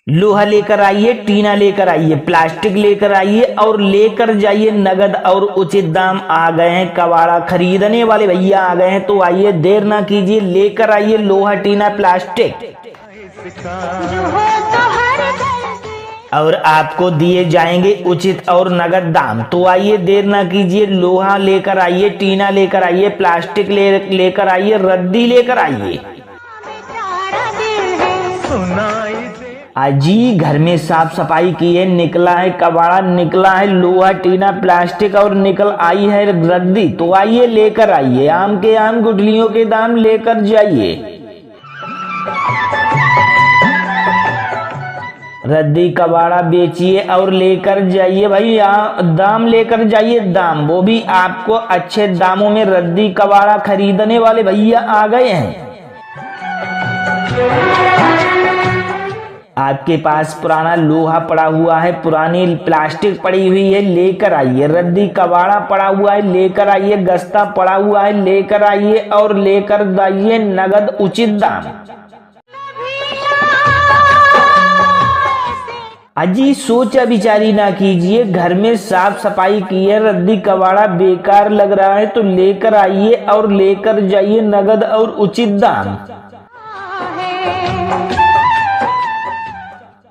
लोहा लेकर आइए, टीना लेकर आइए, प्लास्टिक लेकर आइए और लेकर जाइए नगद और उचित दाम। आ गए हैं कबाड़ा खरीदने वाले भैया आ गए हैं, तो आइए देर ना कीजिए, लेकर आइए लोहा टीना प्लास्टिक और आपको दिए जाएंगे उचित और नगद दाम। तो आइए देर ना कीजिए, लोहा लेकर आइए, टीना लेकर आइए, प्लास्टिक लेकर आइए, रद्दी लेकर आइए। अजी घर में साफ सफाई की है, निकला है कबाड़ा, निकला है लोहा टीना प्लास्टिक और निकल आई है रद्दी। तो आइए लेकर आइए, आम के आम गुठलियों के दाम लेकर जाइए। रद्दी कबाड़ा बेचिए और लेकर जाइए भाई, दाम लेकर जाइए, दाम वो भी आपको अच्छे दामों में। रद्दी कबाड़ा खरीदने वाले भैया आ गए हैं। आपके पास पुराना लोहा पड़ा हुआ है, पुरानी प्लास्टिक पड़ी हुई है, लेकर आइए। रद्दी कबाड़ा पड़ा हुआ है, लेकर आइए। गस्ता पड़ा हुआ है, लेकर आइए और लेकर जाइए नगद उचित दाम। अजी सोचा विचारी ना कीजिए, घर में साफ सफाई की है, रद्दी कबाड़ा बेकार लग रहा है तो लेकर आइए और लेकर जाइए नगद और उचित दाम।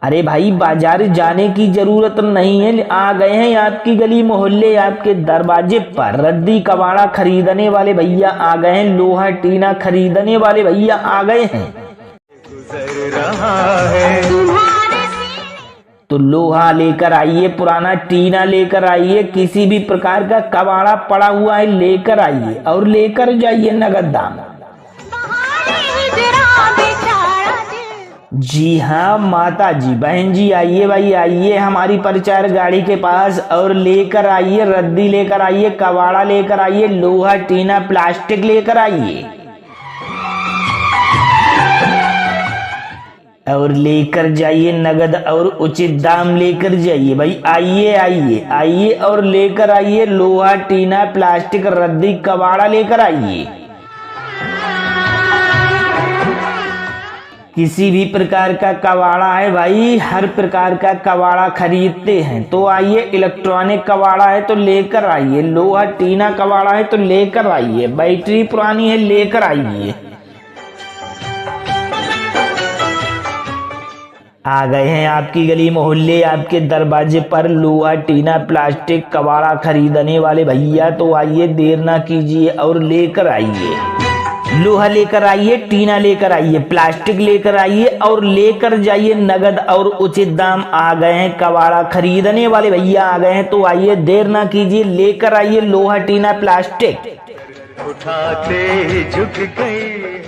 अरे भाई बाजार जाने की जरूरत नहीं है, आ गए हैं आपकी गली मोहल्ले आपके दरवाजे पर। रद्दी कबाड़ा खरीदने वाले भैया आ गए हैं, लोहा टीना खरीदने वाले भैया आ गए हैं। तो लोहा लेकर आइए, पुराना टीना लेकर आइए, किसी भी प्रकार का कबाड़ा पड़ा हुआ है लेकर आइए और लेकर जाइए नगद दाम। जी हाँ माता जी बहन जी आइए भाई आइए हमारी प्रचार गाड़ी के पास और लेकर आइए, रद्दी लेकर आइए, कबाड़ा लेकर आइए, लोहा टीना प्लास्टिक लेकर आइए और लेकर जाइए नगद और उचित दाम लेकर जाइए भाई। आइए आइए आइए और लेकर आइए लोहा टीना प्लास्टिक रद्दी कबाड़ा लेकर आइए। किसी भी प्रकार का कबाड़ा है भाई, हर प्रकार का कबाड़ा खरीदते हैं तो आइए। इलेक्ट्रॉनिक कबाड़ा है तो लेकर आइए, लोहा टीना कबाड़ा है तो लेकर आइए, बैटरी पुरानी है लेकर आइए। आ गए हैं आपकी गली मोहल्ले आपके दरवाजे पर लोहा टीना प्लास्टिक कबाड़ा खरीदने वाले भैया, तो आइए देर ना कीजिए और लेकर आइए। लोहा लेकर आइए, टीना लेकर आइए, प्लास्टिक लेकर आइए और लेकर जाइए नगद और उचित दाम। आ गए हैं कबाड़ा खरीदने वाले भैया आ गए हैं, तो आइए देर ना कीजिए, लेकर आइए लोहा टीना प्लास्टिक उठाते झुक गए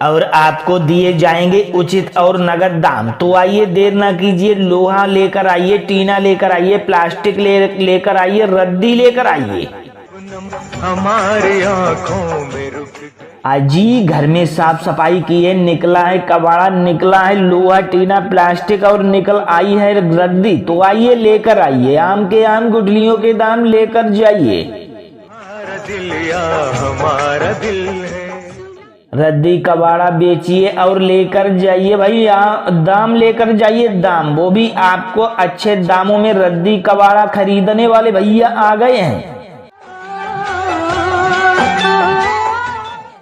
और आपको दिए जाएंगे उचित और नगद दाम। तो आइए देर ना कीजिए, लोहा लेकर आइए, टीना लेकर आइए, प्लास्टिक लेकर आइए, रद्दी लेकर आइए। हमारी आंखों में रुक अजी घर में साफ सफाई की है, निकला है कबाड़ा, निकला है लोहा टीना प्लास्टिक और निकल आई है रद्दी। तो आइए लेकर आइए, आम के आम गुठलियों के दाम लेकर जाइए। हमारा दिल है। रद्दी कबाड़ा बेचिए और लेकर जाइए भाई, दाम लेकर जाइए, दाम वो भी आपको अच्छे दामों में। रद्दी कबाड़ा खरीदने वाले भैया आ गए हैं।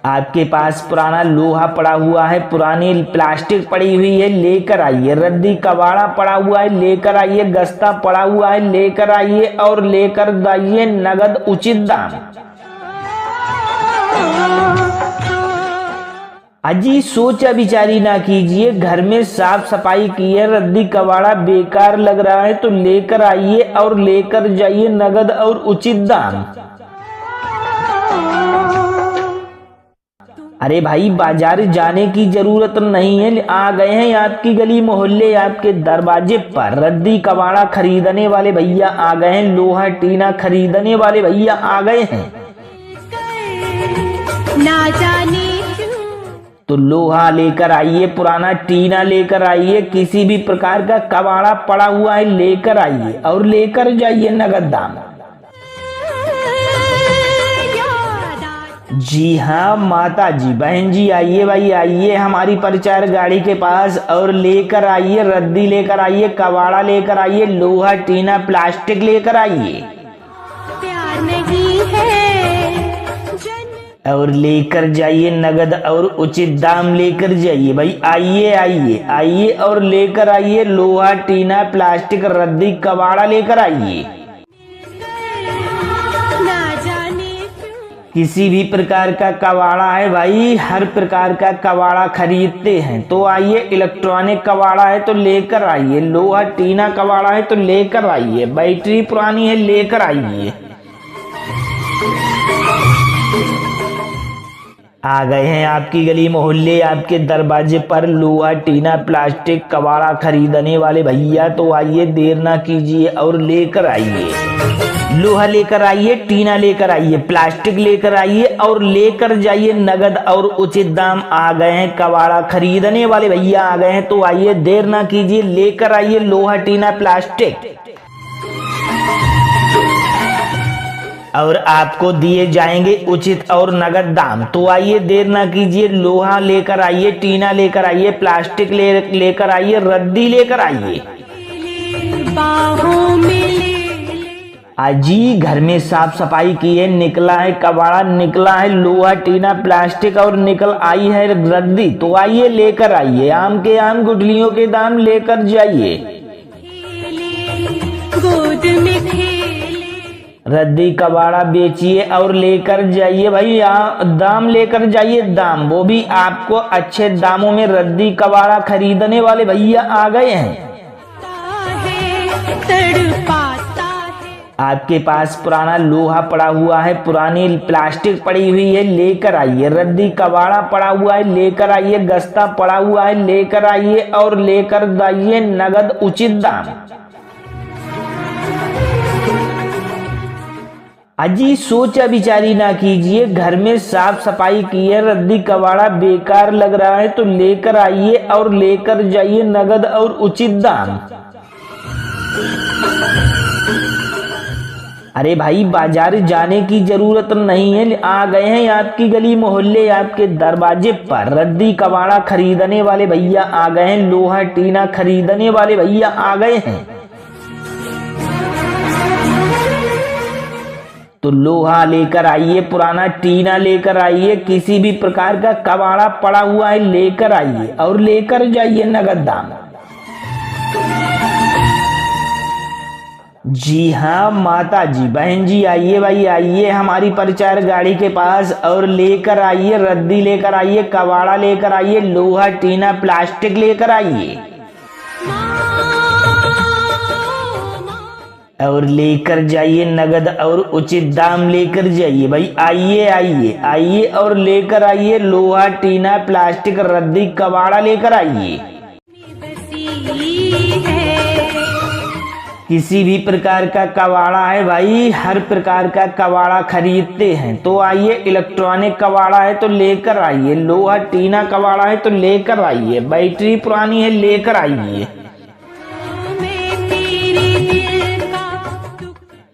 आपके पास पुराना लोहा पड़ा हुआ है, पुरानी प्लास्टिक पड़ी हुई है, लेकर आइए। रद्दी कबाड़ा पड़ा हुआ है, लेकर आइए। गस्ता पड़ा हुआ है, लेकर आइए और लेकर जाइए नगद उचित दाम। अजी सोचा विचारी ना कीजिए, घर में साफ सफाई की है, रद्दी कबाड़ा बेकार लग रहा है तो लेकर आइए और लेकर जाइए नगद और उचित दाम। अरे भाई बाजार जाने की जरूरत नहीं है, आ गए हैं आपकी गली मोहल्ले आपके दरवाजे पर। रद्दी कबाड़ा खरीदने वाले भैया आ गए हैं, लोहा टीना खरीदने वाले भैया आ गए हैं। ना जाने तो लोहा लेकर आइए, पुराना टीना लेकर आइए, किसी भी प्रकार का कबाड़ा पड़ा हुआ है लेकर आइए और लेकर जाइए नगद दाम। जी हाँ माता जी, बहन जी, आइए भाई आइए हमारी प्रचार गाड़ी के पास और लेकर आइए रद्दी, लेकर आइए कबाड़ा, लेकर आइए लोहा टीना प्लास्टिक, लेकर आइए प्यार नहीं है और लेकर जाइए नगद और उचित दाम लेकर जाइए भाई। आइए आइए आइए और लेकर आइए लोहा टीना प्लास्टिक रद्दी कबाड़ा, लेकर आइए। ना जाने क्यों किसी भी प्रकार का कबाड़ा है भाई, हर प्रकार का कबाड़ा खरीदते हैं तो आइए। इलेक्ट्रॉनिक कबाड़ा है तो लेकर आइए, लोहा टीना कबाड़ा है तो लेकर आइए, बैटरी पुरानी है लेकर आइए। आ गए हैं आपकी गली मोहल्ले आपके दरवाजे पर लोहा टीना प्लास्टिक कबाड़ा खरीदने वाले भैया, तो आइए देर ना कीजिए और लेकर आइए। लोहा लेकर आइए, टीना लेकर आइए, प्लास्टिक लेकर आइए और लेकर जाइए नगद और उचित दाम। आ गए हैं कबाड़ा खरीदने वाले भैया आ गए हैं, तो आइए देर ना कीजिए, लेकर आइए लोहा टीना प्लास्टिक और आपको दिए जाएंगे उचित और नगद दाम। तो आइए देर ना कीजिए, लोहा लेकर आइए, टीना लेकर आइए, प्लास्टिक लेकर आइए, रद्दी लेकर आइए। बाहों में अजी घर में साफ सफाई की है, निकला है कबाड़ा, निकला है लोहा टीना प्लास्टिक और निकल आई है रद्दी, तो आइए लेकर आइए। आम के आम गुठलियों के दाम लेकर जाइए, गोद में खेले रद्दी कबाड़ा बेचिए और लेकर जाइए भाई। दाम लेकर जाइए, दाम वो भी आपको अच्छे दामों में। रद्दी कबाड़ा खरीदने वाले भैया आ गए हैं। तड़पाता है आपके पास पुराना लोहा पड़ा हुआ है, पुरानी प्लास्टिक पड़ी हुई है, लेकर आइए। रद्दी कबाड़ा पड़ा हुआ है, लेकर आइए। गस्ता पड़ा हुआ है, लेकर आइए और लेकर जाइए नगद उचित दाम। अजी सोचा विचारी ना कीजिए, घर में साफ सफाई की है, रद्दी कबाड़ा बेकार लग रहा है तो लेकर आइए और लेकर जाइए नगद और उचित दाम। अरे भाई बाजार जाने की जरूरत नहीं है, आ गए हैं आपकी गली मोहल्ले आपके दरवाजे पर। रद्दी कबाड़ा खरीदने वाले भैया आ गए हैं, लोहा टीना खरीदने वाले भैया आ गए हैं। तो लोहा लेकर आइए, पुराना टीना लेकर आइए, किसी भी प्रकार का कबाड़ा पड़ा हुआ है लेकर आइए और लेकर जाइए नगद दाम। जी हाँ माता जी, बहन जी, आइए भाई आइए हमारी प्रचार गाड़ी के पास और लेकर आइए रद्दी, लेकर आइए कबाड़ा, लेकर आइए लोहा टीना प्लास्टिक, लेकर आइए और लेकर जाइए नगद और उचित दाम लेकर जाइए भाई। आइए आइए आइए और लेकर आइए लोहा टीना प्लास्टिक रद्दी कबाड़ा, लेकर आइए। किसी भी प्रकार का कबाड़ा है भाई, हर प्रकार का कबाड़ा खरीदते हैं तो आइए। इलेक्ट्रॉनिक कबाड़ा है तो लेकर आइए, लोहा टीना कबाड़ा है तो लेकर आइए, बैटरी पुरानी है लेकर आइए।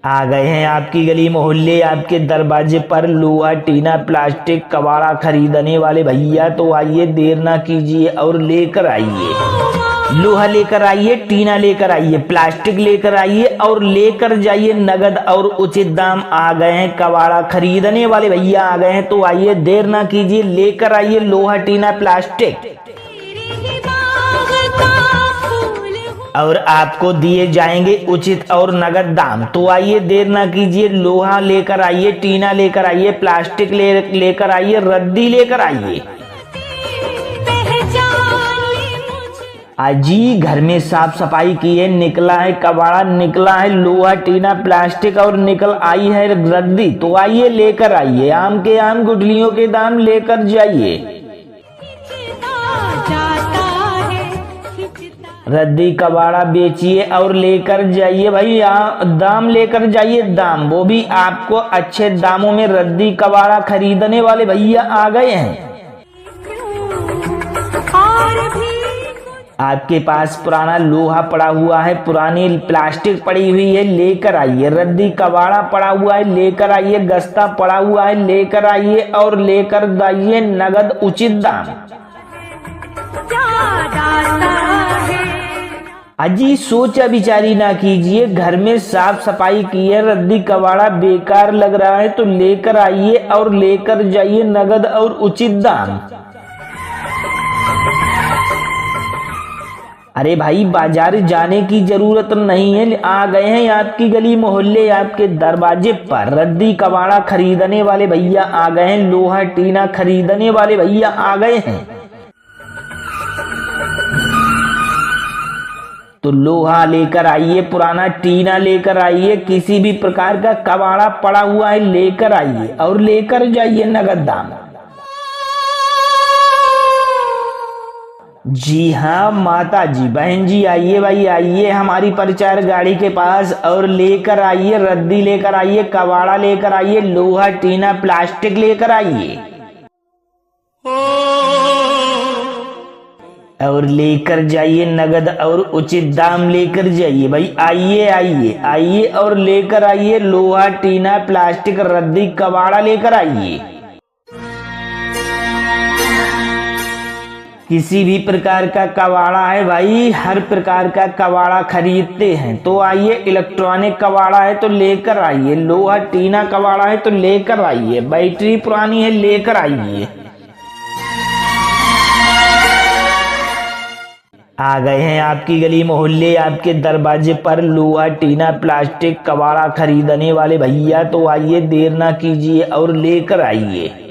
आ गए हैं आपकी गली मोहल्ले आपके दरवाजे पर लोहा टीना प्लास्टिक कबाड़ा खरीदने वाले भैया, तो आइए देर ना कीजिए और लेकर आइए। लोहा लेकर आइए, टीना लेकर आइए, प्लास्टिक लेकर आइए और लेकर जाइए नगद और उचित दाम। आ गए हैं कबाड़ा खरीदने वाले भैया आ गए हैं, तो आइए देर ना कीजिए, लेकर आइए लोहा टीना प्लास्टिक और आपको दिए जाएंगे उचित और नगद दाम। तो आइए देर ना कीजिए, लोहा लेकर आइए, टीना लेकर आइए, प्लास्टिक लेकर आइए, रद्दी लेकर आइए। अजी घर में साफ सफाई की है, निकला है कबाड़ा, निकला है लोहा टीना प्लास्टिक और निकल आई है रद्दी, तो आइए लेकर आइए। आम के आम गुठलियों के दाम लेकर जाइए, रद्दी कबाड़ा बेचिए और लेकर जाइए भाई। दाम लेकर जाइए, दाम वो भी आपको अच्छे दामों में। रद्दी कबाड़ा खरीदने वाले भैया आ गए हैं। आपके पास पुराना लोहा पड़ा हुआ है, पुरानी प्लास्टिक पड़ी हुई है, लेकर आइए। रद्दी कबाड़ा पड़ा हुआ है, लेकर आइए। गस्ता पड़ा हुआ है, लेकर आइए और लेकर जाइए नगद उचित दाम। क्या दास्तां है। अजी सोचा विचारी ना कीजिए, घर में साफ सफाई की है, रद्दी कबाड़ा बेकार लग रहा है तो लेकर आइए और लेकर जाइए नगद और उचित दाम। अरे भाई बाजार जाने की जरूरत नहीं है, आ गए हैं आपकी गली मोहल्ले आपके दरवाजे पर। रद्दी कबाड़ा खरीदने वाले भैया आ गए हैं, लोहा टीना खरीदने वाले भैया आ गए हैं। तो लोहा लेकर आइए, पुराना टीना लेकर आइए, किसी भी प्रकार का कबाड़ा पड़ा हुआ है लेकर आइए और लेकर जाइए नगद दाम। जी हाँ माता जी, बहन जी आइए भाई आइए हमारी प्रचार गाड़ी के पास और लेकर आइए। रद्दी लेकर आइए, कबाड़ा लेकर आइए, लोहा टीना प्लास्टिक लेकर आइए और लेकर जाइए नगद और उचित दाम लेकर जाइए। भाई आइए आइए आइए और लेकर आइए लोहा टीना प्लास्टिक रद्दी कबाड़ा लेकर आइए। किसी भी प्रकार का कबाड़ा है भाई, हर प्रकार का कबाड़ा खरीदते हैं तो आइए। इलेक्ट्रॉनिक कबाड़ा है तो लेकर आइए, लोहा टीना कबाड़ा है तो लेकर आइए, बैटरी पुरानी है लेकर आइए। आ गए हैं आपकी गली मोहल्ले आपके दरवाजे पर लोहा टीना प्लास्टिक कबाड़ा खरीदने वाले भैया, तो आइए देर ना कीजिए और लेकर आइए।